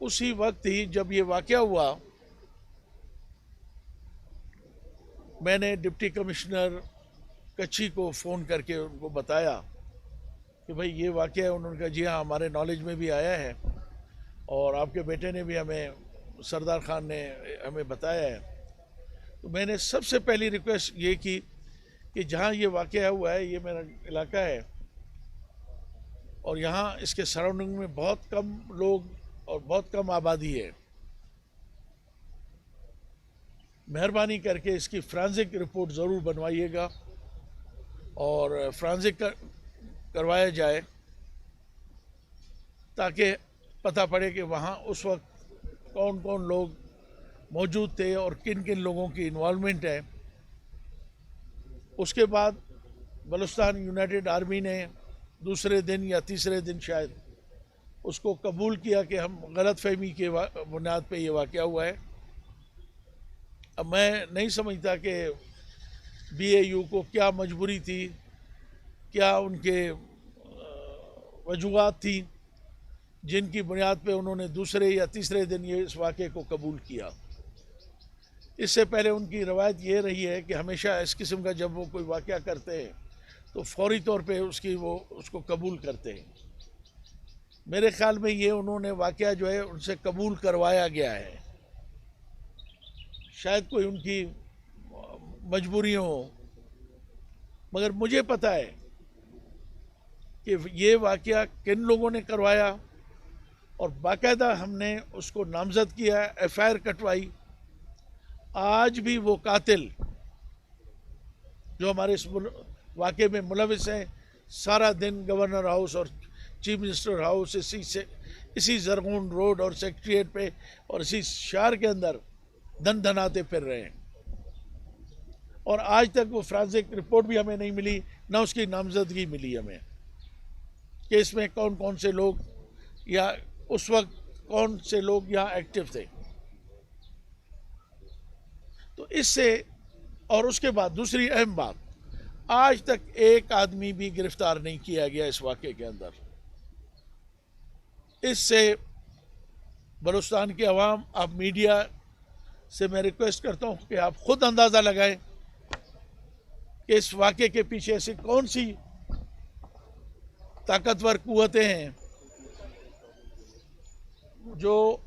उसी वक्त ही जब ये वाक़या हुआ, मैंने डिप्टी कमिश्नर कच्ची को फ़ोन करके उनको बताया कि भाई ये वाक़या है। उन्होंने कहा जी हाँ, हमारे नॉलेज में भी आया है और आपके बेटे ने भी हमें, सरदार खान ने हमें बताया है। तो मैंने सबसे पहली रिक्वेस्ट ये की कि जहाँ ये वाक़या हुआ है, ये मेरा इलाका है और यहाँ इसके सराउंडिंग में बहुत कम लोग और बहुत कम आबादी है। मेहरबानी करके इसकी फ्रांसिक रिपोर्ट ज़रूर बनवाइएगा और फ्रांसिक करवाया जाए ताकि पता पड़े कि वहाँ उस वक्त कौन कौन लोग मौजूद थे और किन किन लोगों की इन्वॉल्वमेंट है। उसके बाद बलूचिस्तान यूनाइटेड आर्मी ने दूसरे दिन या तीसरे दिन शायद उसको कबूल किया कि हम गलत फहमी के बुनियाद पे ये वाक़या हुआ है। अब मैं नहीं समझता कि BAU को क्या मजबूरी थी, क्या उनके वजूहात थी जिनकी बुनियाद पे उन्होंने दूसरे या तीसरे दिन ये इस वाक़े को कबूल किया। इससे पहले उनकी रवायत ये रही है कि हमेशा इस किस्म का जब वो कोई वाक़या करते हैं तो फौरी तौर पे उसको कबूल करते हैं। मेरे ख्याल में ये उन्होंने वाक़या जो है उनसे कबूल करवाया गया है, शायद कोई उनकी मजबूरियाँ हो, मगर मुझे पता है कि ये वाक़या किन लोगों ने करवाया और बाकायदा हमने उसको नामज़द किया, FIR कटवाई। आज भी वो कातिल जो हमारे इस वाक़े में मुलविस हैं, सारा दिन गवर्नर हाउस और चीफ मिनिस्टर हाउस इसी जरगून रोड और सेक्रेटरीट पे और इसी शहर के अंदर धन धनाते फिर रहे हैं और आज तक वो फ्रांसिक रिपोर्ट भी हमें नहीं मिली, ना उसकी नामजदगी मिली हमें कि इसमें कौन कौन से लोग या उस वक्त कौन से लोग यहाँ एक्टिव थे। तो इससे और उसके बाद दूसरी अहम बात, आज तक एक आदमी भी गिरफ्तार नहीं किया गया इस वाक़े के अंदर। इससे बलूचिस्तान की आवाम, आप मीडिया से मैं रिक्वेस्ट करता हूँ कि आप खुद अंदाज़ा लगाएं कि इस वाक़े के पीछे ऐसी कौन सी ताकतवर कुव्वतें हैं जो,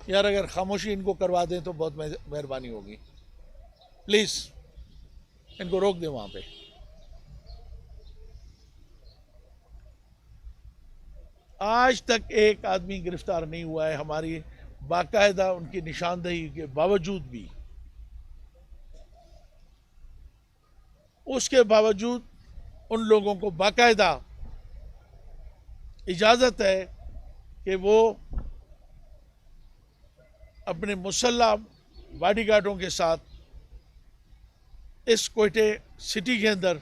यार अगर खामोशी इनको करवा दें तो बहुत मेहरबानी होगी। प्लीज़ इनको रोक दें वहाँ पे। आज तक एक आदमी गिरफ्तार नहीं हुआ है, हमारी बाकायदा उनकी निशानदेही के बावजूद भी। उसके बावजूद उन लोगों को बाकायदा इजाज़त है कि वो अपने मुसल्ला बॉडीगार्डों के साथ इस कोयटे सिटी के अंदर,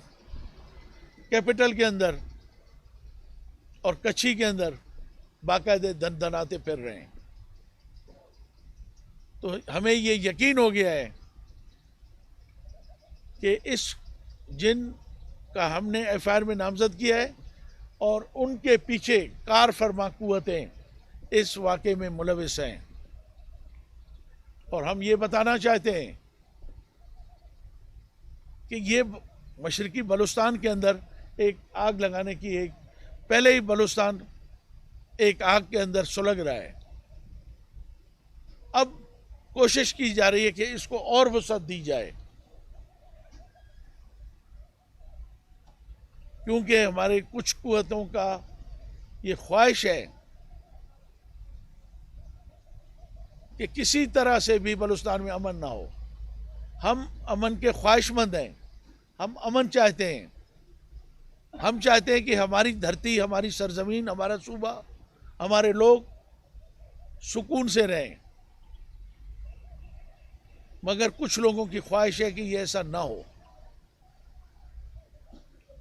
कैपिटल के अंदर और कच्ची के अंदर बाकायदे धन धनाते फिर रहे हैं। तो हमें ये यकीन हो गया है कि इस जिन का हमने FIR में नामजद किया है और उनके पीछे कार फरमा कुव्वतें इस वाक़े में मुलविस हैं। और हम ये बताना चाहते हैं कि ये मशरकी बलूचिस्तान के अंदर एक आग लगाने की पहले ही बलूचिस्तान एक आग के अंदर सुलग रहा है। अब कोशिश की जा रही है कि इसको और वसअत दी जाए, क्योंकि हमारे कुछ कुव्वतों का ये ख्वाहिश है कि किसी तरह से भी बलूचिस्तान में अमन ना हो। हम अमन के ख्वाहिशमंद हैं, हम अमन चाहते हैं। हम चाहते हैं कि हमारी धरती, हमारी सरजमीन, हमारा सूबा, हमारे लोग सुकून से रहें, मगर कुछ लोगों की ख्वाहिश है कि ये ऐसा ना हो।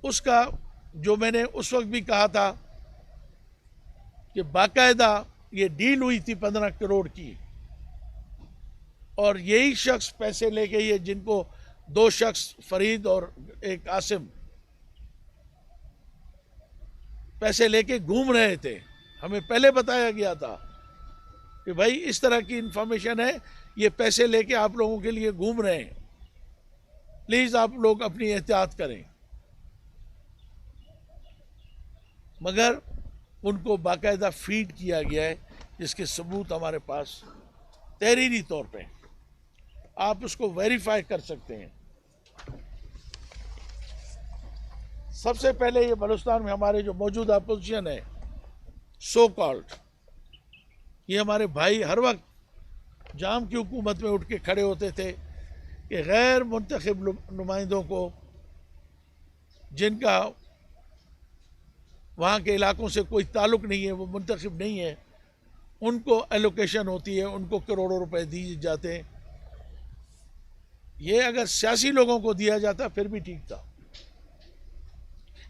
उसका जो मैंने उस वक्त भी कहा था कि बाकायदा ये डील हुई थी 15 करोड़ की और यही शख्स पैसे लेके, ये जिनको दो शख्स फरीद और एक आसिम पैसे लेके घूम रहे थे। हमें पहले बताया गया था कि भाई इस तरह की इंफॉर्मेशन है, ये पैसे लेके आप लोगों के लिए घूम रहे हैं, प्लीज आप लोग अपनी एहतियात करें। मगर उनको बाकायदा फीड किया गया है, जिसके सबूत हमारे पास तहरीरी तौर पे, आप उसको वेरीफाई कर सकते हैं। सबसे पहले ये बलूचिस्तान में हमारे जो मौजूदा अपोजिशन है, सो कॉल्ड, ये हमारे भाई हर वक्त जाम की हुकूमत में उठ के खड़े होते थे कि गैर मुंतखब नुमाइंदों को, जिनका वहाँ के इलाकों से कोई ताल्लुक़ नहीं है, वो मुंतखब नहीं है, उनको एलोकेशन होती है, उनको करोड़ों रुपए दिए जाते हैं। ये अगर सियासी लोगों को दिया जाता फिर भी ठीक था।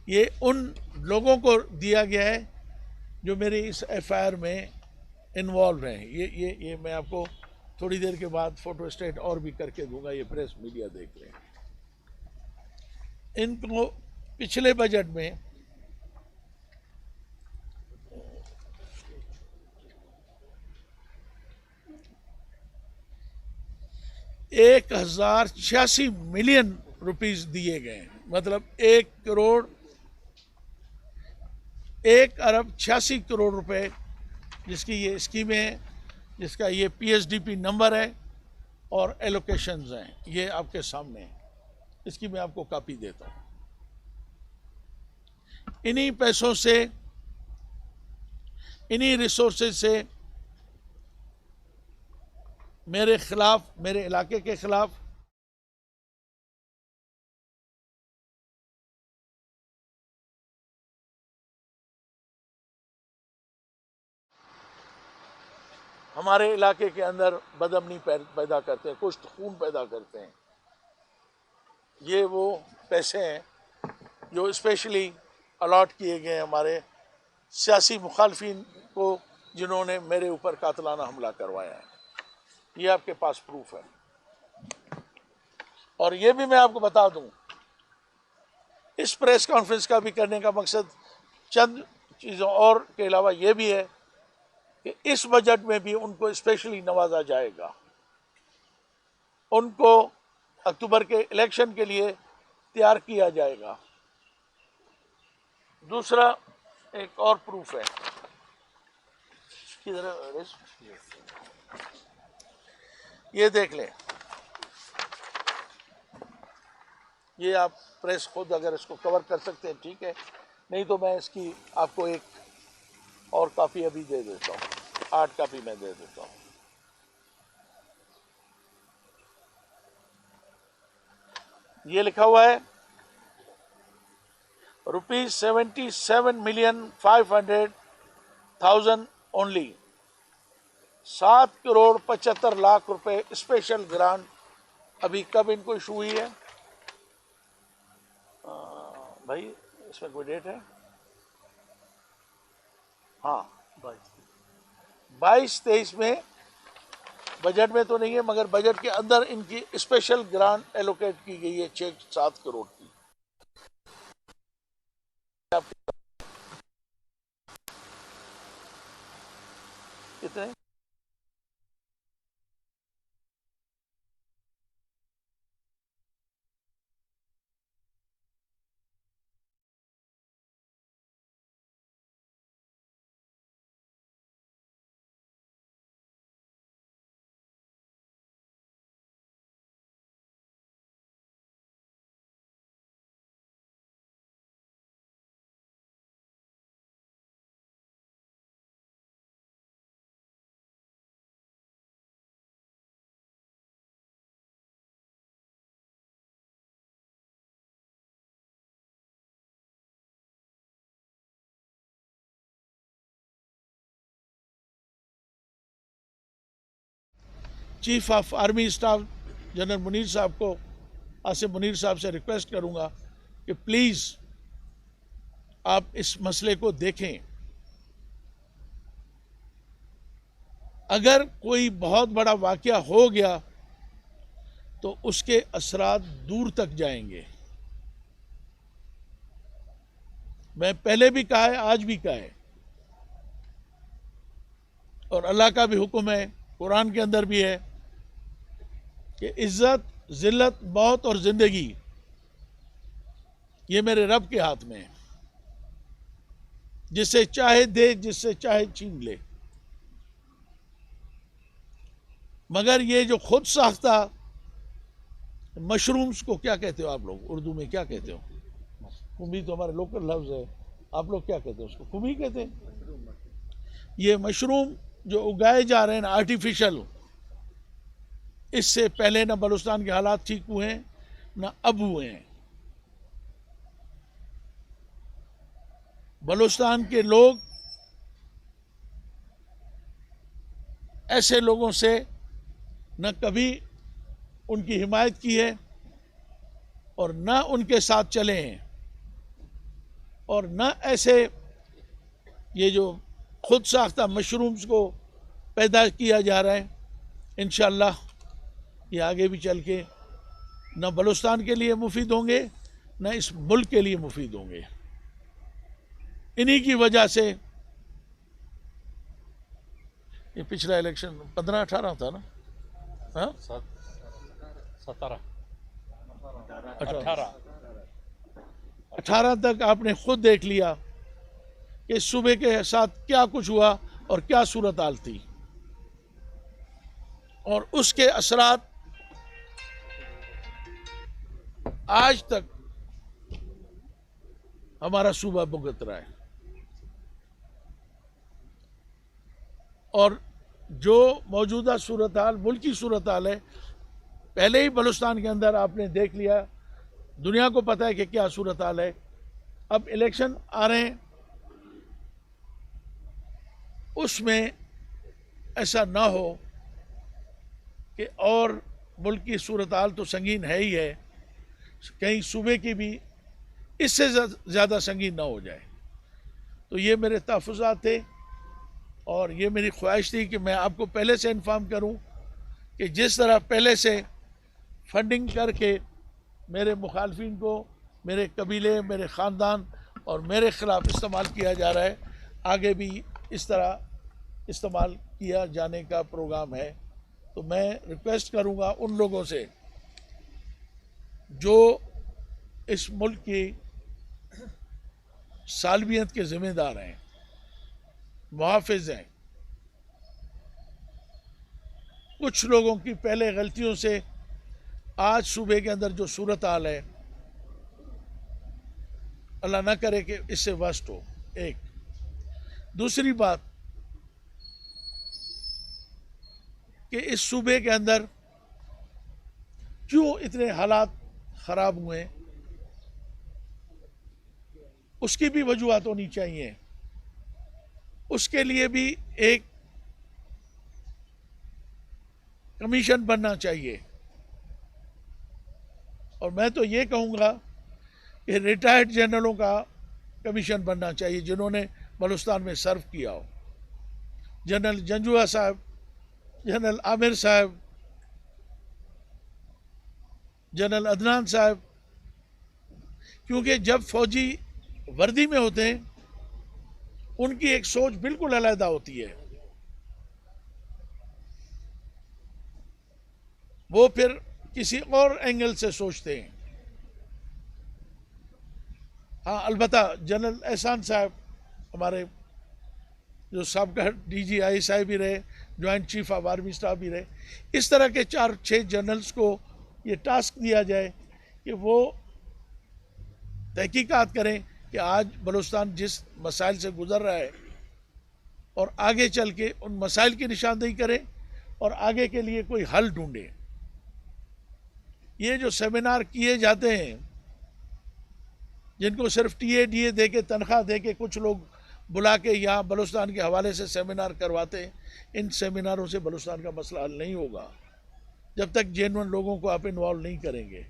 ये उन लोगों को दिया गया है जो मेरे इस एफआईआर में इन्वॉल्व हैं। ये मैं आपको थोड़ी देर के बाद फोटो स्टेट और भी करके दूंगा, ये प्रेस मीडिया देख रहे हैं। इनको पिछले बजट में $1086 मिलियन दिए गए हैं, मतलब 1,86,00,000 रुपए, जिसकी ये स्कीमें हैं, जिसका ये PSDP नंबर है और एलोकेशंस हैं, ये आपके सामने है। इसकी मैं आपको कॉपी देता हूँ। इन्हीं पैसों से, इन्हीं रिसोर्सेज से मेरे खिलाफ, मेरे इलाके के खिलाफ हमारे इलाके के अंदर बदअमनी पैदा करते हैं, कुछ खून पैदा करते हैं। ये वो पैसे हैं जो स्पेशली अलॉट किए गए हमारे सियासी मुखालफिन को, जिन्होंने मेरे ऊपर कातलाना हमला करवाया है। ये आपके पास प्रूफ है। और ये भी मैं आपको बता दूं, इस प्रेस कॉन्फ्रेंस का भी करने का मकसद चंद चीज़ों और के अलावा ये भी है कि इस बजट में भी उनको स्पेशली नवाजा जाएगा। उनको अक्टूबर के इलेक्शन के लिए तैयार किया जाएगा। दूसरा एक और प्रूफ है, किधर है? ये देख लें, ये आप प्रेस खुद अगर इसको कवर कर सकते हैं ठीक है, नहीं तो मैं इसकी आपको एक और कॉपी अभी दे देता हूँ, 8 कॉपी मैं दे देता हूँ। ये लिखा हुआ है ₹77,500,000 ओनली, 7,75,00,000 रुपए स्पेशल ग्रांट। अभी कब इनको इशू हुई है भाई, इसमें कोई डेट है? हाँ, 22-23 में। बजट में तो नहीं है, मगर बजट के अंदर इनकी स्पेशल ग्रांट एलोकेट की गई है 6-7 करोड़ की। कितने? Chief of army staff general Munir साहब को, आसिफ मुनीर साहब से रिक्वेस्ट करूंगा कि प्लीज़ आप इस मसले को देखें। अगर कोई बहुत बड़ा वाकया हो गया तो उसके असरात दूर तक जाएंगे। मैं पहले भी कहा है, आज भी कहा है, और अल्लाह का भी हुक्म है, कुरान के अंदर भी है कि इज्जत, जिल्लत, मौत और जिंदगी ये मेरे रब के हाथ में है, जिससे चाहे दे, जिससे चाहे छीन ले। मगर ये जो खुद साख्ता मशरूम्स को क्या कहते हो आप लोग, उर्दू में क्या कहते हो? कुमी तो हमारे लोकल लफ्ज है, आप लोग क्या कहते हो उसको? कुमी कहते हैं। ये मशरूम जो उगाए जा रहे हैं आर्टिफिशियल, इससे पहले ना बलूचिस्तान के हालात ठीक हुए हैं ना अब हुए हैं। बलूचिस्तान के लोग ऐसे लोगों से न कभी उनकी हिमायत की है और न उनके साथ चले हैं, और न ऐसे ये जो खुद साख्ता मशरूम्स को पैदा किया जा रहा है। इंशाअल्लाह ये आगे भी चल के न बलूचिस्तान के लिए मुफीद होंगे, न इस मुल्क के लिए मुफीद होंगे। इन्हीं की वजह से ये पिछला इलेक्शन 15-18 था ना, हाँ 18 तक आपने खुद देख लिया कि सूबे के साथ क्या कुछ हुआ और क्या सूरत हाल थी, और उसके असरात आज तक हमारा सूबा भुगत रहा है। और जो मौजूदा सूरत हाल, मुल्की सूरत हाल है, पहले ही बलूचिस्तान के अंदर आपने देख लिया, दुनिया को पता है कि क्या सूरत हाल है। अब इलेक्शन आ रहे हैं, उसमें ऐसा ना हो कि और मुल्क की सूरत हाल तो संगीन है ही है, कहीं सूबे की भी इससे ज़्यादा संगीन ना हो जाए। तो ये मेरे तहफ़्फ़ुज़ात थे और ये मेरी ख्वाहिश थी कि मैं आपको पहले से इन्फॉर्म करूं कि जिस तरह पहले से फंडिंग करके मेरे मुखालफिन को, मेरे कबीले, मेरे ख़ानदान और मेरे ख़िलाफ़ इस्तेमाल किया जा रहा है, आगे भी इस तरह इस्तेमाल किया जाने का प्रोग्राम है। तो मैं रिक्वेस्ट करूंगा उन लोगों से जो इस मुल्क की सालमियत के ज़िम्मेदार हैं, मुहाफ़िज़ हैं, कुछ लोगों की पहले गलतियों से आज सूबे के अंदर जो सूरत हाल है, अल्लाह ना करे कि इससे वर्स्ट हो। एक दूसरी बात कि इस सूबे के अंदर क्यों इतने हालात ख़राब हुए, उसकी भी वजूहत होनी चाहिए। उसके लिए भी एक कमीशन बनना चाहिए। और मैं तो ये कहूँगा कि रिटायर्ड जनरलों का कमीशन बनना चाहिए जिन्होंने बलूचिस्तान में सर्व किया हो। जनरल जंजुआ साहब, जनरल आमिर साहब, जनरल अदनान साहब, क्योंकि जब फौजी वर्दी में होते हैं उनकी एक सोच बिल्कुल अलग होती है। वो फिर किसी और एंगल से सोचते हैं। हाँ, अलबत्ता जनरल एहसान साहब हमारे जो साबका DGI साहब भी रहे, joint chief of army staff भी रहे, इस तरह के 4-6 जनरल्स को ये टास्क दिया जाए कि वो तहकीकात करें कि आज बलूचिस्तान जिस मसाइल से गुजर रहा है और आगे चल के उन मसाइल की निशानदेही करें और आगे के लिए कोई हल ढूंढें। ये जो सेमिनार किए जाते हैं, जिनको सिर्फ TADA दे के, तनख्वाह दे के कुछ लोग बुला के यहाँ बलूचिस्तान के हवाले से सेमिनार करवाते हैं, इन सेमिनारों से बलूचिस्तान का मसला हल नहीं होगा जब तक जेन्युइन लोगों को आप इन्वॉल्व नहीं करेंगे।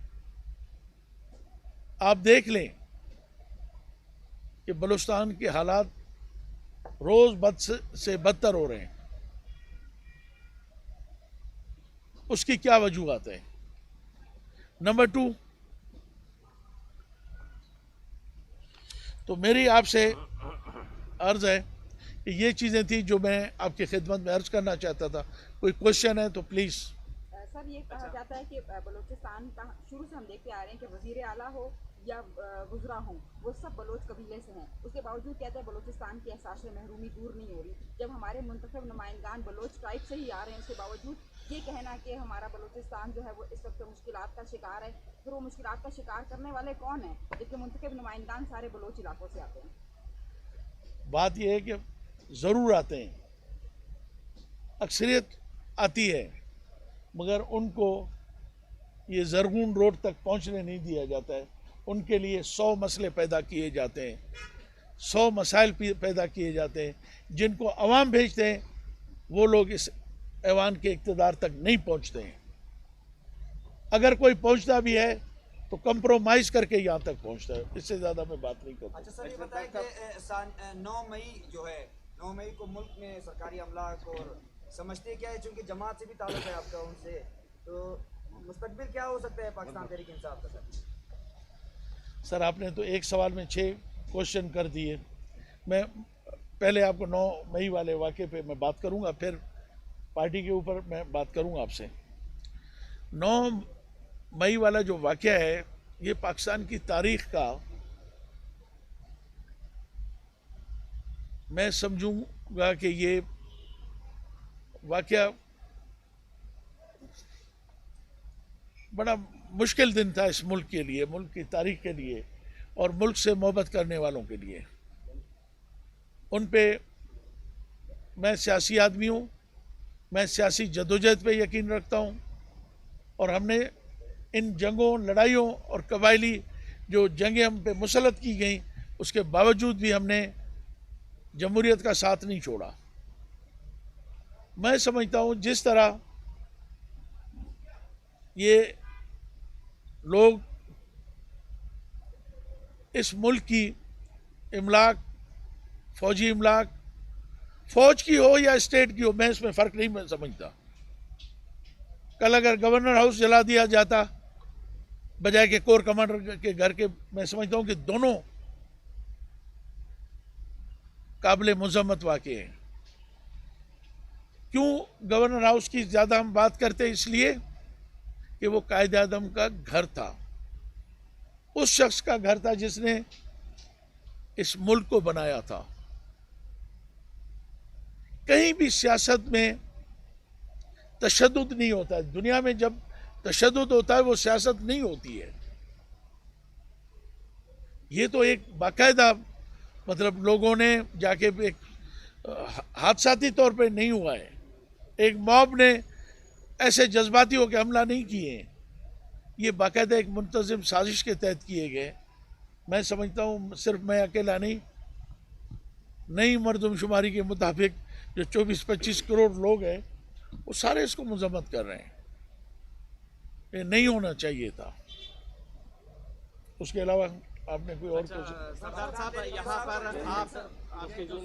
आप देख लें कि बलूचिस्तान के हालात रोज़ बद से बदतर हो रहे हैं। उसकी क्या वजूहत है? नंबर 2, तो मेरी आपसे अर्ज़ है कि ये चीज़ें थी जो मैं आपकी खिदमत में अर्ज़ करना चाहता था। कोई क्वेश्चन है तो प्लीज़। सर ये कहा जाता है कि बलूचिस्तान का शुरू से हम देखते आ रहे हैं कि वजीर आला हो या वज़रा हों, वो सब बलोच कबीले से हैं। उसके बावजूद कहते हैं बलूचिस्तान की एहसास महरूमी दूर नहीं हो रही। जब हमारे मुंतखब नुमाइंदान बलोच टाइप से ही आ रहे हैं, उसके बावजूद ये कहना कि हमारा बलूचिस्तान जो है वो इस वक्त मुश्किलात का शिकार है, फिर वो मुश्किलात का शिकार करने वाले कौन हैं, जबकि मुंतखब नुमाइंदान सारे बलोच इलाकों से आते हैं। बात यह है कि ज़रूर आते हैं, अक्सरियत आती है, मगर उनको ये ज़रगून रोड तक पहुंचने नहीं दिया जाता है। उनके लिए 100 मसले पैदा किए जाते हैं, 100 मसाइल पैदा किए जाते हैं, जिनको अवाम भेजते हैं वो लोग इस ऐवान के इक़्तिदार तक नहीं पहुंचते हैं। अगर कोई पहुंचता भी है तो कंप्रोमाइज़ करके यहाँ तक पहुंचता है, इससे ज़्यादा मैं बात नहीं करता। अच्छा सर, ये बताएं कि 9 मई जो है, 9 मई को मुल्क में सरकारी अमला और समझते क्या है, चूँकि जमात से भी ताल्लुक़ है आपका उनसे, तो मुस्तकबिल क्या हो सकता है पाकिस्तान तहरीक इंसाफ का? सर आपने तो एक सवाल में 6 क्वेश्चन कर दिए। मैं पहले आपको 9 मई वाले वाक़े पे मैं बात करूंगा, फिर पार्टी के ऊपर मैं बात करूंगा आपसे। 9 मई वाला जो वाक़या है ये पाकिस्तान की तारीख़ का मैं समझूंगा कि ये वाक़या बड़ा मुश्किल दिन था इस मुल्क के लिए, मुल्क की तारीख के लिए और मुल्क से मोहब्बत करने वालों के लिए। उन पे मैं सियासी आदमी हूँ, मैं सियासी जदोजहद पे यकीन रखता हूँ और हमने इन जंगों, लड़ाइयों और कबायली जो जंगें हम पे मुसलत की गई, उसके बावजूद भी हमने जमहूरियत का साथ नहीं छोड़ा। मैं समझता हूँ जिस तरह ये लोग इस मुल्क की इमलाक, फौजी इमलाक, फौज की हो या स्टेट की हो, मैं इसमें फ़र्क नहीं मैं समझता। कल अगर गवर्नर हाउस जला दिया जाता बजाय के कोर कमांडर के घर के, मैं समझता हूँ कि दोनों काबिल मुज़म्मत वाक़े हैं। क्यों गवर्नर हाउस की ज़्यादा हम बात करते हैं? इसलिए कि वो कायदे आज़म का घर था, उस शख्स का घर था जिसने इस मुल्क को बनाया था। कहीं भी सियासत में तशद्दुद नहीं होता है। दुनिया में जब तशद्दुद होता है वो सियासत नहीं होती है। ये तो एक बाकायदा मतलब लोगों ने जाके एक हादसाती तौर पे नहीं हुआ है, एक मॉब ने ऐसे जज्बाती होकर हमला नहीं किए हैं। ये बाकायदा एक मुंतज़िम साजिश के तहत किए गए। मैं समझता हूँ सिर्फ मैं अकेला नहीं, नई मरदमशुमारी के मुताबिक जो 24-25 करोड़ लोग हैं वो सारे इसको मजम्मत कर रहे हैं। ये नहीं होना चाहिए था। उसके अलावा आपने कोई और क्वेश्चन? सरदार साहब यहाँ पर आप आपके जो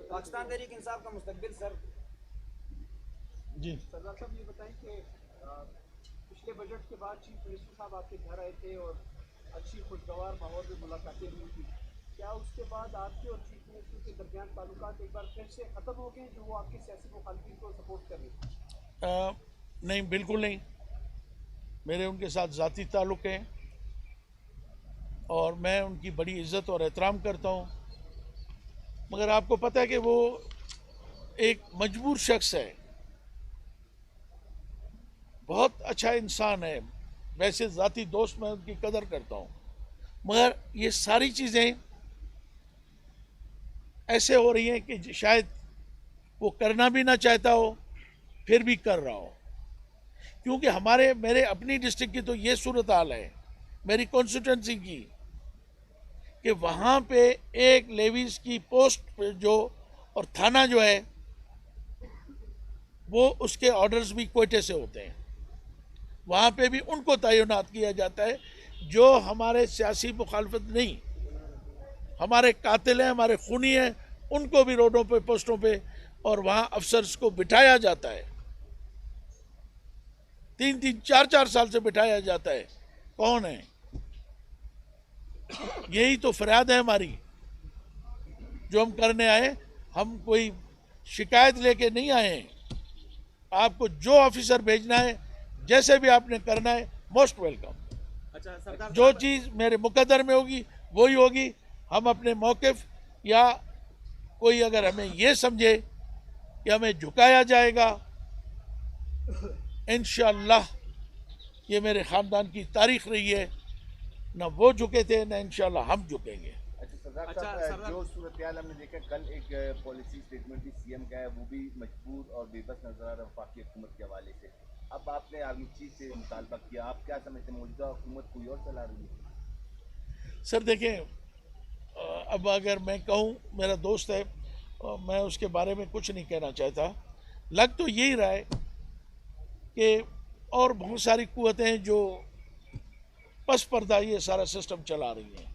पाकिस्तान तहरीक इंसाफ का मुस्तकबिल सर। जी सरदार साहब ये बताएं कि पिछले बजट के बाद चीफ मिनिस्टर साहब आपके घर आए थे और अच्छी खुशगवार माहौल में मुलाकातें हुई थी। क्या उसके बाद आपके और चीफ मिनिस्टर के दरमियान ताल्लुकात एक बार फिर से ख़त्म हो गए जो वो आपके सियासी मुखालफिन को सपोर्ट कर रहे थे? नहीं, बिल्कुल नहीं। मेरे उनके साथ ज़ाती ताल्लुक़ हैं और मैं उनकी बड़ी इज़्ज़त और एहतराम करता हूँ, मगर आपको पता है कि वो एक मजबूर शख्स है, बहुत अच्छा इंसान है। वैसे ज़ाती दोस्त मैं उनकी कदर करता हूँ, मगर ये सारी चीज़ें ऐसे हो रही हैं कि शायद वो करना भी ना चाहता हो फिर भी कर रहा हो। क्योंकि मेरे अपनी डिस्ट्रिक्ट की तो ये सूरत हाल है, मेरी कॉन्स्टिट्यूंसी की, कि वहाँ पे एक लेवीज की पोस्ट जो और थाना जो है वो उसके ऑर्डर्स भी कोयटे से होते हैं। वहाँ पे भी उनको तैनात किया जाता है जो हमारे सियासी मुखालफत नहीं, हमारे कातिल हैं, हमारे खूनी हैं, उनको भी रोडों पे, पोस्टों पे और वहाँ अफसर्स को बिठाया जाता है। 3-3, 4-4 साल से बिठाया जाता है। कौन है? यही तो फरियाद है हमारी जो हम करने आए। हम कोई शिकायत लेके नहीं आए हैं। आपको जो ऑफिसर भेजना है, जैसे भी आपने करना है, मोस्ट वेलकम। अच्छा सरदार जो चीज़ मेरे मुकद्दर में होगी वही होगी। हम अपने मौक़िफ़ या कोई अगर हमें ये समझे कि हमें झुकाया जाएगा, इंशाअल्लाह ये मेरे ख़ानदान की तारीख रही है, ना वो झुके थे ना इंशाअल्लाह हम झुकेंगे। अच्छा सरदार अच्छा, साहब, सरदार- जो सूरत-ए-हाल हमने देखा कल एक पॉलिसी स्टेटमेंट भी सीएम का है, वो भी मजबूर और बेबस नजर आ रहा है वफाकी हुकूमत के हवाले से। अब आपने आर्मी चीफ से मुतालबा किया, आप क्या समझते हैं मौजूदा हुकूमत कोई और चला रही है? सर देखें, अब अगर मैं कहूँ, मेरा दोस्त है, मैं उसके बारे में कुछ नहीं कहना चाहता। लग तो यही रहा है कि और बहुत सारी कुव्वतें हैं जो पस पर्दा ये सारा सिस्टम चला रही हैं।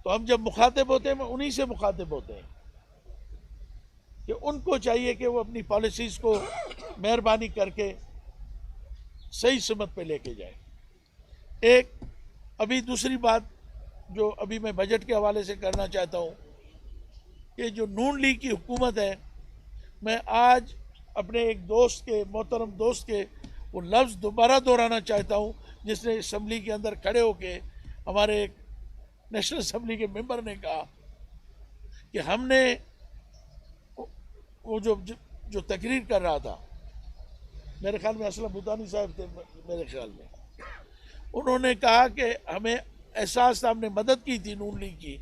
तो हम जब मुखातिब होते हैं, उन्हीं से मुखातिब होते हैं कि उनको चाहिए कि वो अपनी पॉलिसीज़ को मेहरबानी करके सही सिमत पे लेके जाए। एक अभी दूसरी बात जो अभी मैं बजट के हवाले से करना चाहता हूँ कि जो नून लीग की हुकूमत है, मैं आज अपने एक दोस्त के, मोहतरम दोस्त के, वो लफ्ज़ दोबारा दोहराना चाहता हूँ जिसने असम्बली के अंदर खड़े होके हमारे एक नेशनल असम्बली के मेंबर ने कहा कि हमने वो जो तकरीर कर रहा था, मेरे ख्याल में असलम भूतानी साहब थे मेरे ख्याल में, उन्होंने कहा कि हमें एहसास था, हमने मदद की थी नून लीग की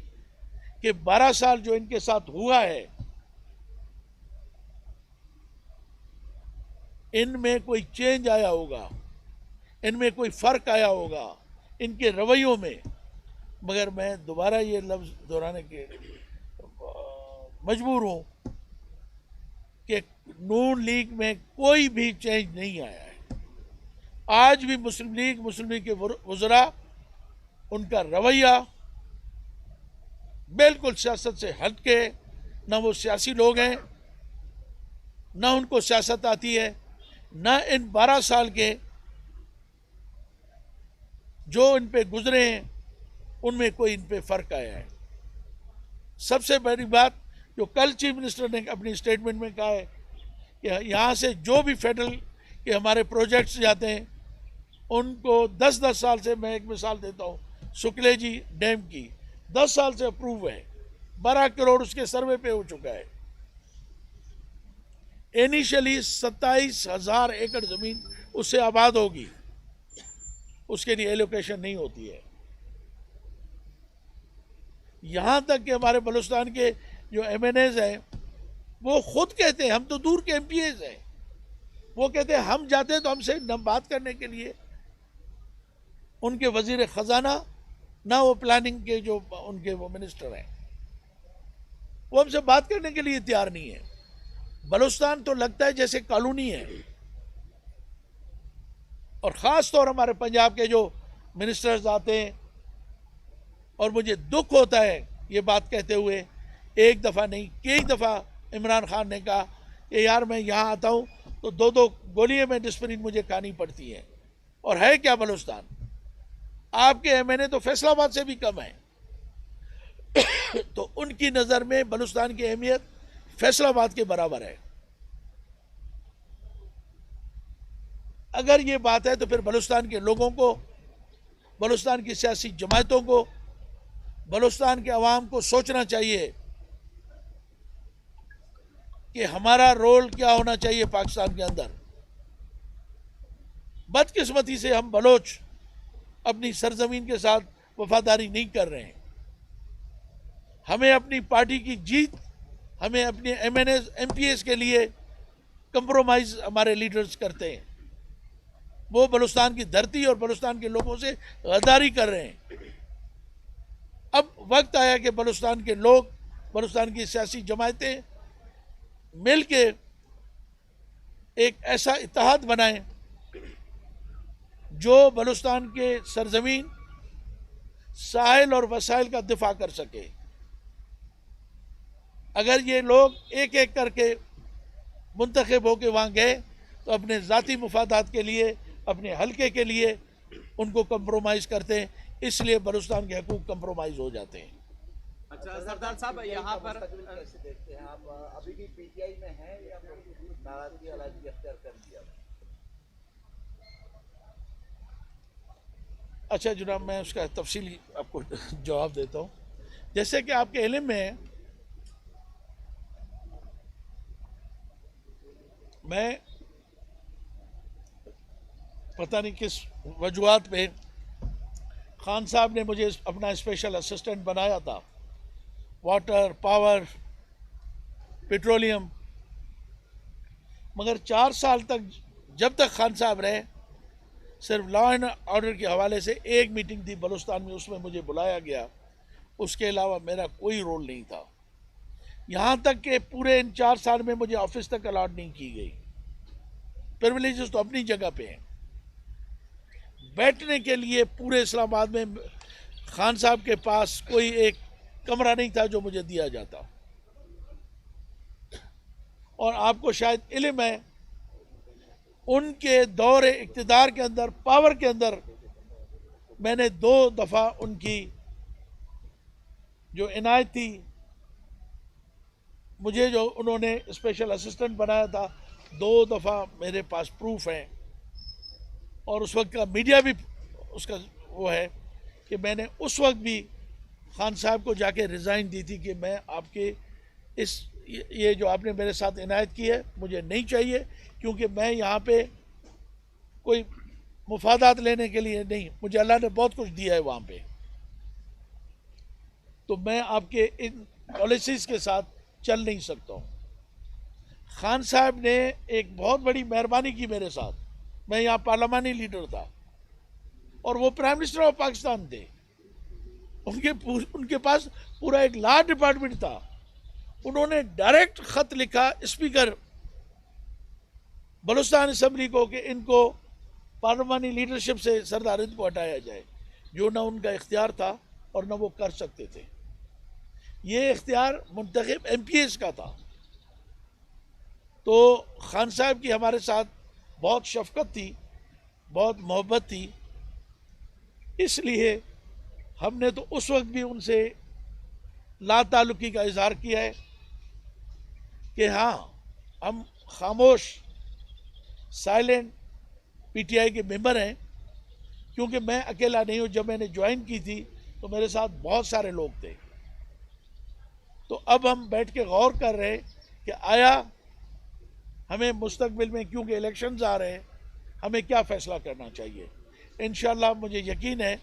कि 12 साल जो इनके साथ हुआ है, इनमें कोई चेंज आया होगा, इनमें कोई फ़र्क आया होगा इनके रवैयों में। मगर मैं दोबारा ये लफ्ज़ दोहराने के मजबूर हूँ कि नून लीग में कोई भी चेंज नहीं आया है। आज भी मुस्लिम लीग के वज़रा, उनका रवैया बिल्कुल सियासत से हट के, ना वो सियासी लोग हैं, ना उनको सियासत आती है, ना इन 12 साल के जो इन पे गुजरे हैं उनमें कोई इन पे फ़र्क आया है। सबसे बड़ी बात जो कल चीफ मिनिस्टर ने अपनी स्टेटमेंट में कहा है कि यहाँ से जो भी फेडरल के हमारे प्रोजेक्ट्स जाते हैं उनको 10-10 साल से, मैं एक मिसाल देता हूँ, शुक्ले जी डैम की 10 साल से अप्रूव है, 12 करोड़ उसके सर्वे पे हो चुका है। इनिशियली 27,000 एकड़ ज़मीन उससे आबाद होगी, उसके लिए एलोकेशन नहीं होती है। यहाँ तक कि हमारे बलूचिस्तान के जो MNAs हैं वो खुद कहते हैं, हम तो दूर के MPAs हैं, वो कहते हैं हम जाते हैं तो हमसे न बात करने के लिए उनके वजीर ख़जाना, ना वो प्लानिंग के जो उनके वो मिनिस्टर हैं, वो हमसे बात करने के लिए तैयार नहीं है। बलूचिस्तान तो लगता है जैसे कॉलोनी है। और ख़ास तौर हमारे पंजाब के जो मिनिस्टर्स आते हैं, और मुझे दुख होता है ये बात कहते हुए, एक दफ़ा नहीं कई दफ़ा इमरान खान ने कहा कि यार मैं यहाँ आता हूँ तो 2-2 गोलियाँ में डिस्प्रिन मुझे खानी पड़ती हैं। और है क्या बलूचिस्तान? आपके MNA तो फैसलाबाद से भी कम है। तो उनकी नज़र में बलूचिस्तान की अहमियत फैसलाबाद के बराबर है। अगर ये बात है तो फिर बलूचिस्तान के लोगों को, बलूचिस्तान की सियासी जमातों को, बलूचिस्तान के अवाम को सोचना चाहिए कि हमारा रोल क्या होना चाहिए पाकिस्तान के अंदर। बदकिस्मती से हम बलोच अपनी सरजमीन के साथ वफादारी नहीं कर रहे हैं। हमें अपनी पार्टी की जीत, हमें अपने MNAs MPAs के लिए कंप्रोमाइज़ हमारे लीडर्स करते हैं। वो बलूचिस्तान की धरती और बलूचिस्तान के लोगों से गद्दारी कर रहे हैं। अब वक्त आया कि बलूचिस्तान के लोग, बलूचिस्तान की सियासी जमातें मिल के एक ऐसा इत्तेहाद बनाएं जो बलूचिस्तान के सरजमीन, साहिल और वसाइल का दिफा कर सके। अगर ये लोग एक एक करके मुंतखब होके वहाँ गए तो अपने ज़ाती मुफादात के लिए, अपने हल्के के लिए उनको कंप्रोमाइज़ करते हैं। इसलिए बलूचिस्तान के हकूक कंप्रोमाइज हो जाते हैं। अच्छा सरदार साहब, यहाँ पर कैसे देखते हैं आप? अभी भी पीटीआई में हैं या नाराजगी अलायदी अख्तियार कर लिया? अच्छा जनाब, मैं उसका तफसीली आपको जवाब देता हूँ। जैसे कि आपके इल्म में है, मैं पता नहीं किस वजूहत पे खान साहब ने मुझे अपना स्पेशल असिस्टेंट बनाया था, वाटर, पावर, पेट्रोलियम, मगर 4 साल तक जब तक खान साहब रहे सिर्फ लॉ एंड ऑर्डर के हवाले से एक मीटिंग थी बलूचिस्तान में, उसमें मुझे बुलाया गया, उसके अलावा मेरा कोई रोल नहीं था। यहाँ तक कि पूरे इन 4 साल में मुझे ऑफिस तक अलॉट नहीं की गई। प्रिविलेजेस तो अपनी जगह पे हैं। बैठने के लिए पूरे इस्लामाबाद में खान साहब के पास कोई एक कमरा नहीं था जो मुझे दिया जाता। और आपको शायद इल्म है, उनके दौर इक़्तिदार के अंदर, पावर के अंदर, मैंने 2 दफ़ा उनकी जो इनायत थी, मुझे जो उन्होंने स्पेशल असिस्टेंट बनाया था, 2 दफ़ा मेरे पास प्रूफ हैं। और उस वक्त का मीडिया भी उसका वो है कि मैंने उस वक्त भी खान साहब को जाके रिज़ाइन दी थी कि मैं आपके ये जो आपने मेरे साथ इनायत की है मुझे नहीं चाहिए, क्योंकि मैं यहाँ पे कोई मुफादात लेने के लिए नहीं, मुझे अल्लाह ने बहुत कुछ दिया है वहाँ पे, तो मैं आपके इन पॉलिसीज़ के साथ चल नहीं सकता हूँ। खान साहब ने एक बहुत बड़ी मेहरबानी की मेरे साथ। मैं यहाँ पार्लियामानी लीडर था और वो प्राइम मिनिस्टर ऑफ पाकिस्तान थे। उनके पास पूरा एक लॉ डिपार्टमेंट था। उन्होंने डायरेक्ट खत लिखा स्पीकर बलूचिस्तान असेंबली को कि इनको पार्लियामानी लीडरशिप से सरदार हिंद को हटाया जाए, जो ना उनका इख्तियार था और ना वो कर सकते थे। ये इख्तियार मुंतखब MPs का था। तो खान साहब की हमारे साथ बहुत शफकत थी, बहुत मोहब्बत थी, इसलिए हमने तो उस वक्त भी उनसे ला ताल्लुकी का इजहार किया है कि हाँ, हम खामोश साइलेंट PTI के मेंबर हैं, क्योंकि मैं अकेला नहीं हूँ। जब मैंने ज्वाइन की थी तो मेरे साथ बहुत सारे लोग थे। तो अब हम बैठ के गौर कर रहे हैं कि आया हमें मुस्तकबिल में, क्योंकि इलेक्शंस आ रहे हैं, हमें क्या फ़ैसला करना चाहिए। इंशाअल्लाह मुझे यकीन है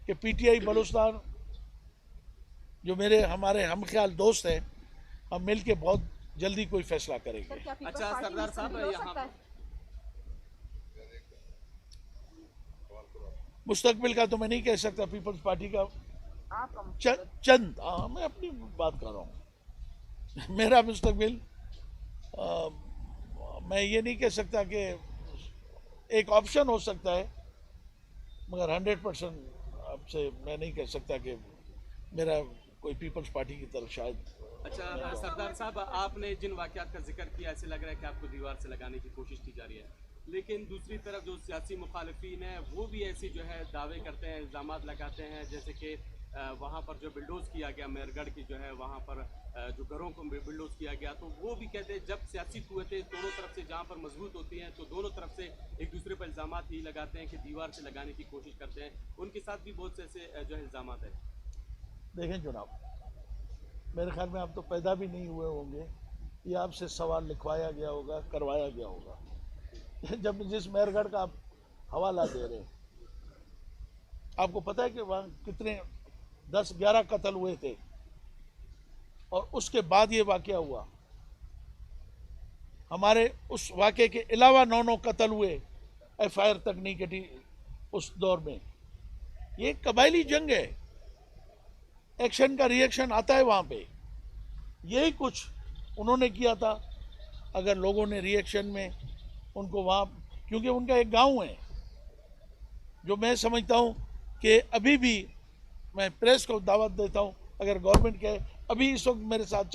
कि PTI बलूचिस्तान जो हमारे हम ख्याल दोस्त हैं, हम मिल के बहुत जल्दी कोई फ़ैसला करेंगे। अच्छा सरदार साहब, यहाँ मुस्तकबिल का तो मैं नहीं कह सकता, पीपल्स पार्टी का चंद, हाँ, मैं अपनी बात कर रहा हूँ। मेरा मुस्तकबिल मैं ये नहीं कह सकता कि एक ऑप्शन हो सकता है, मगर 100% आपसे मैं नहीं कह सकता कि मेरा कोई पीपल्स पार्टी की तरफ शायद। अच्छा सरदार साहब, आपने जिन वाक़यात का जिक्र किया, ऐसे लग रहा है कि आपको दीवार से लगाने की कोशिश की जा रही है, लेकिन दूसरी तरफ जो सियासी मुखालिफिन हैं वो भी ऐसी जो है दावे करते हैं, इल्ज़ामात लगाते हैं, जैसे कि वहाँ पर जो बिल्डोज़ किया गया मेहरगढ़ की जो है वहाँ पर जो घरों को बिल्डोज़ किया गया, तो वो भी कहते हैं जब सियासी कुव्वतें दोनों तरफ से जहाँ पर मजबूत होती हैं तो दोनों तरफ से एक दूसरे पर इल्ज़ामात ही लगाते हैं कि दीवार से लगाने की कोशिश करते हैं। उनके साथ भी बहुत से ऐसे जो है इल्ज़ामात है। देखें जनाब, मेरे ख्याल में आप तो पैदा भी नहीं हुए होंगे, ये आपसे सवाल लिखवाया गया होगा, करवाया गया होगा। जब जिस मेहरगढ़ का आप हवाला दे रहे हैं, आपको पता है कि वहाँ कितने 10-11 कत्ल हुए थे और उसके बाद ये वाक़या हुआ। हमारे उस वाक़े के अलावा 9 कत्ल हुए, FIR तक नहीं कटी उस दौर में। ये कबायली जंग है, एक्शन का रिएक्शन आता है वहाँ पे। यही कुछ उन्होंने किया था। अगर लोगों ने रिएक्शन में उनको वहाँ, क्योंकि उनका एक गांव है जो मैं समझता हूँ कि अभी भी मैं प्रेस को दावत देता हूँ, अगर गवर्नमेंट के अभी इस वक्त मेरे साथ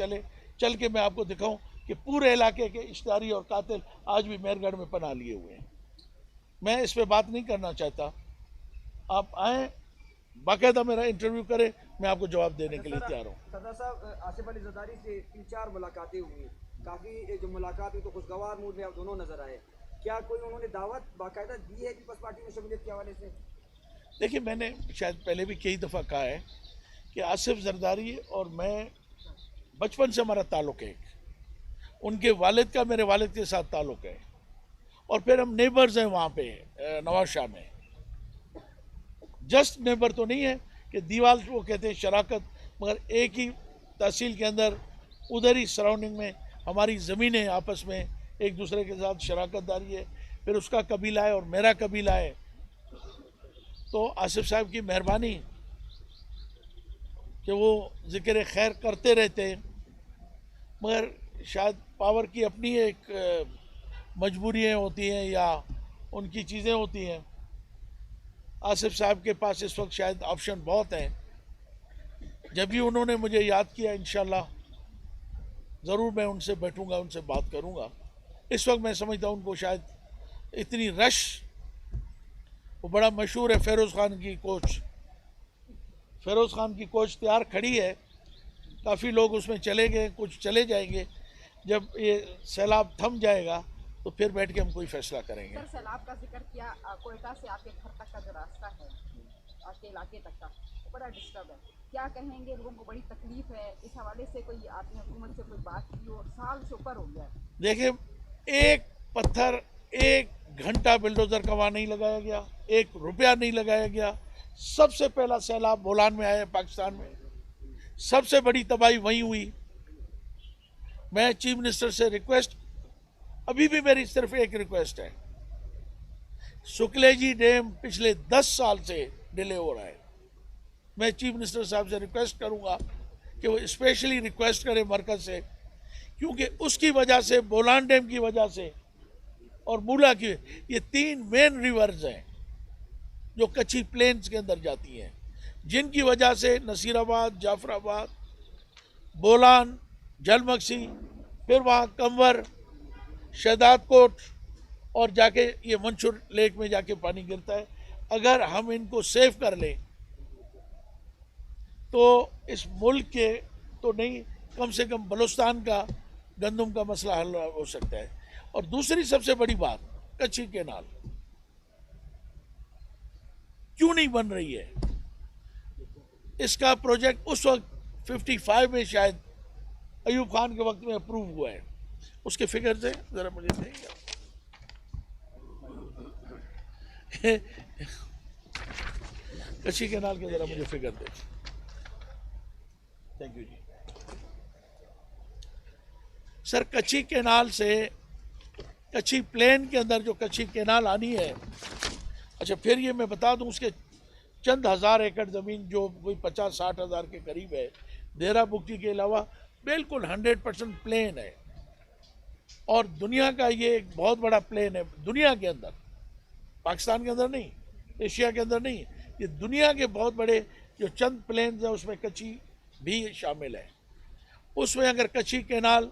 चल के मैं आपको दिखाऊं कि पूरे इलाके के इश्तारी और कातिल आज भी मेहरगढ़ में पनाह लिए हुए हैं। मैं इस पे बात नहीं करना चाहता। आप आएँ, बाकायदा मेरा इंटरव्यू करे, मैं आपको जवाब देने के लिए तैयार हूँ। सरदार साहब, आसिफ अली जरदारी से 3-4 मुलाकातें हुई, काफ़ी जो मुलाकात हुई तो खुशगवार मूड में आप दोनों नजर आए। क्या कोई उन्होंने दावत बाकायदा दी है पीपल्स पार्टी में शमूलियत के हवाले से? देखिए, मैंने शायद पहले भी कई दफ़ा कहा है कि आसिफ जरदारी और मैं बचपन से हमारा ताल्लुक़ है, उनके वालिद का मेरे वालिद के साथ ताल्लुक़ है, और फिर हम नेबर्स हैं वहाँ पे नवाज शाह में। जस्ट नेबर तो नहीं है कि दीवार वो कहते हैं शराकत, मगर एक ही तहसील के अंदर उधर ही सराउंडिंग में हमारी ज़मीनें आपस में एक दूसरे के साथ शराकतदारी है। फिर उसका कबीला है और मेरा कबीला है। तो आसिफ साहब की मेहरबानी कि वो ज़िक्र खैर करते रहते हैं, मगर शायद पावर की अपनी एक मजबूरियाँ होती हैं या उनकी चीज़ें होती हैं। आसिफ साहब के पास इस वक्त शायद ऑप्शन बहुत हैं। जब भी उन्होंने मुझे याद किया, इंशाल्लाह ज़रूर मैं उनसे बैठूंगा, उनसे बात करूंगा। इस वक्त मैं समझता हूँ उनको शायद इतनी रश, वो बड़ा मशहूर है फ़ेरोज़ ख़ान की कोच, फ़ेरोज़ ख़ान की कोच तैयार खड़ी है, काफ़ी लोग उसमें चले गए, कुछ चले जाएंगे। जब ये सैलाब थम जाएगा तो फिर बैठ के हम कोई फैसला करेंगे। सर, सैलाब का जिक्र किया, कोयटा से आपके घर तक का जो रास्ता है, आपके इलाके तक का, वो बड़ा डिस्टर्ब है। क्या कहेंगे, लोगों को बड़ी तकलीफ है, इस हवाले से कोई आपने हुकूमत से कोई बात की हो? साल से ऊपर हो गया है। देखिए, एक पत्थर, एक घंटा बिल्डोजर का वहाँ नहीं लगाया गया, 1 रुपया नहीं लगाया गया। सबसे पहला सैलाब बोलान में आया पाकिस्तान में, सबसे बड़ी तबाही वहीं हुई। मैं चीफ मिनिस्टर से रिक्वेस्ट, अभी भी मेरी सिर्फ एक रिक्वेस्ट है, सुकलेजी डैम पिछले 10 साल से डिले हो रहा है। मैं चीफ मिनिस्टर साहब से रिक्वेस्ट करूंगा कि वो स्पेशली रिक्वेस्ट करें मरकज से, क्योंकि उसकी वजह से, बोलान डैम की वजह से और मूला की, ये 3 मेन रिवर्स हैं जो कच्ची प्लेन्स के अंदर जाती हैं, जिनकी वजह से नसीराबाद, जाफराबाद, बोलान, जलमक्सी, फिर वहाँ कंवर, शहदाद कोट और जाके ये मंशूर लेक में जाके पानी गिरता है। अगर हम इनको सेव कर लें तो इस मुल्क के तो नहीं, कम से कम बलूचिस्तान का गंदम का मसला हल हो सकता है। और दूसरी सबसे बड़ी बात, कच्ची कैनाल क्यों नहीं बन रही है? इसका प्रोजेक्ट उस वक्त 55 में शायद अयूब खान के वक्त में अप्रूव हुआ है। उसके फिगर से जरा मुझे देंगे कच्ची कैनाल के जरा मुझे फिगर दे। Thank you ji. सर, कच्ची कैनाल से, कच्ची प्लेन के अंदर जो कच्ची कैनाल आनी है, अच्छा फिर ये मैं बता दूं, उसके चंद हज़ार एकड़ ज़मीन जो कोई 50-60 हज़ार के करीब है, देरा बुक्की के अलावा बिल्कुल 100% प्लेन है। और दुनिया का ये एक बहुत बड़ा प्लेन है, दुनिया के अंदर, पाकिस्तान के अंदर नहीं, एशिया के अंदर नहीं, ये दुनिया के बहुत बड़े जो चंद प्लेन्स हैं उसमें कच्ची भी शामिल है। उसमें अगर कच्ची कैनाल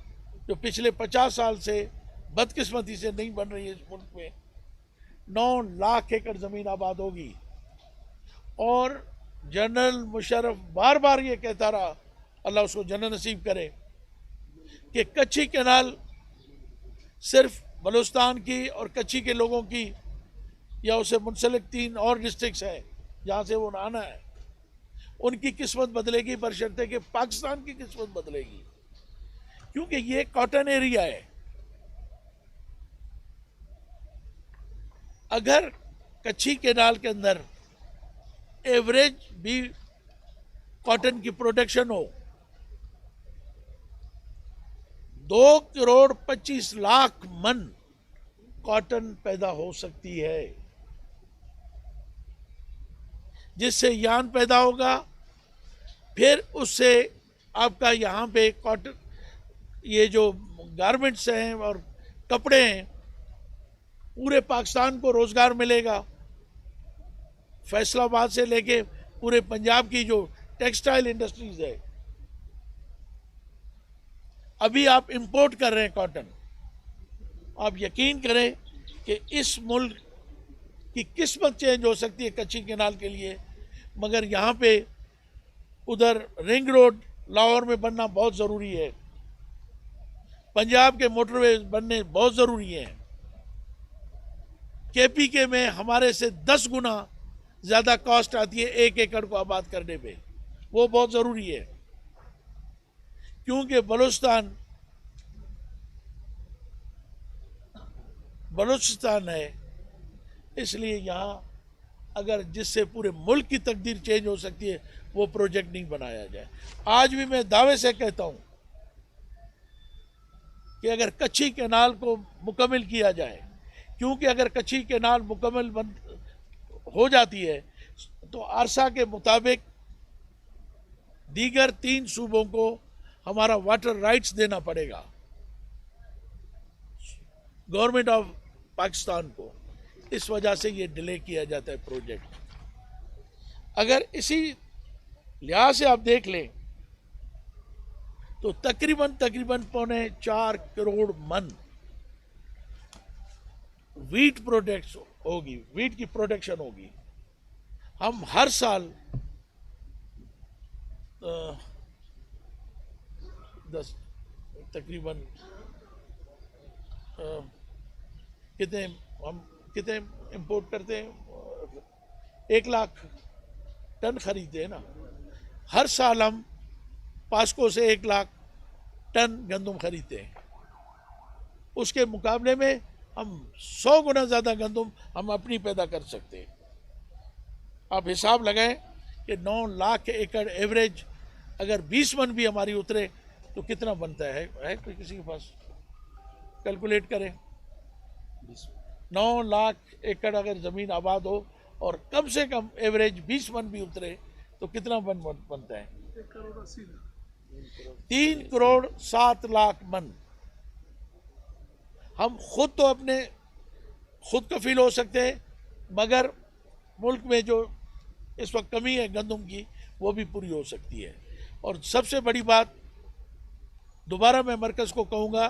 जो पिछले 50 साल से बदकिस्मती से नहीं बन रही है, इस मुल्क में 9 लाख एकड़ ज़मीन आबाद होगी। और जनरल मुशर्रफ बार बार ये कहता रहा, अल्लाह उसको जन्नत नसीब करे, कि कच्ची कैनाल सिर्फ बलूचिस्तान की और कच्ची के लोगों की या उसे मुंसलिक 3 और डिस्ट्रिक्ट्स हैं जहाँ से वो आना है, उनकी किस्मत बदलेगी, बशर्ते कि पाकिस्तान की किस्मत बदलेगी, क्योंकि ये कॉटन एरिया है। अगर कच्ची कैनाल के अंदर एवरेज भी कॉटन की प्रोडक्शन हो, 2,25,00,000 मन कॉटन पैदा हो सकती है, जिससे यान पैदा होगा। फिर उससे आपका यहाँ पे कॉटन, ये जो गारमेंट्स हैं और कपड़े हैं, पूरे पाकिस्तान को रोजगार मिलेगा। फैसलाबाद से लेके पूरे पंजाब की जो टेक्सटाइल इंडस्ट्रीज है, अभी आप इंपोर्ट कर रहे हैं कॉटन, आप यकीन करें कि इस मुल्क की किस्मत चेंज हो सकती है कच्ची कैनाल के लिए। मगर यहाँ पे उधर रिंग रोड लाहौर में बनना बहुत ज़रूरी है, पंजाब के मोटरवे बनने बहुत ज़रूरी हैं, केपीके में हमारे से 10 गुना ज़्यादा कॉस्ट आती है 1 एकड़ को आबाद करने पे, वो बहुत ज़रूरी है। क्योंकि बलूचिस्तान है, इसलिए यहाँ अगर जिससे पूरे मुल्क की तकदीर चेंज हो सकती है वो प्रोजेक्ट नहीं बनाया जाए। आज भी मैं दावे से कहता हूँ कि अगर कच्ची कैनाल को मुकम्मल किया जाए, क्योंकि अगर कच्ची कैनाल मुकम्मल हो जाती है तो आरसा के मुताबिक दीगर 3 सूबों को हमारा वाटर राइट्स देना पड़ेगा गवर्नमेंट ऑफ पाकिस्तान को। इस वजह से ये डिले किया जाता है प्रोजेक्ट। अगर इसी लिहाज से आप देख लें तो तकरीबन 4.25 करोड़ मन वीट प्रोडक्ट्स होगी, वीट की प्रोडक्शन होगी। हम हर साल 10 तकरीबन कितने इंपोर्ट करते हैं, 1 लाख टन खरीदते हैं ना। हर साल हम पास्को से 1 लाख टन गंदम खरीदते हैं, उसके मुकाबले में हम 100 गुना ज़्यादा गंदम हम अपनी पैदा कर सकते हैं। आप हिसाब लगाएं कि 9 लाख एकड़ एवरेज अगर 20 मन भी हमारी उतरे तो कितना बनता है कोई किसी के पास कैलकुलेट करें। 9 लाख एकड़ अगर ज़मीन आबाद हो और कम से कम एवरेज 20 मन भी उतरे तो कितना बनता है? 3 करोड़ 7 लाख मन। हम खुद तो अपने खुद कफील हो सकते हैं, मगर मुल्क में जो इस वक्त कमी है गंदम की वो भी पूरी हो सकती है। और सबसे बड़ी बात, दोबारा मैं मरकज़ को कहूँगा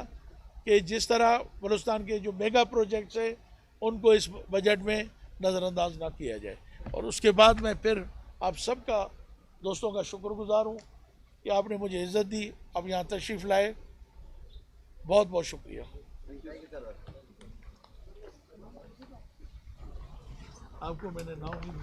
कि जिस तरह बलूचिस्तान के जो मेगा प्रोजेक्ट्स हैं उनको इस बजट में नज़रअंदाज ना किया जाए। और उसके बाद मैं फिर आप सबका, दोस्तों का शुक्रगुजार हूँ कि आपने मुझे इज़्ज़त दी, आप यहाँ तशरीफ़ लाए, बहुत बहुत शुक्रिया। आपको मैंने नाम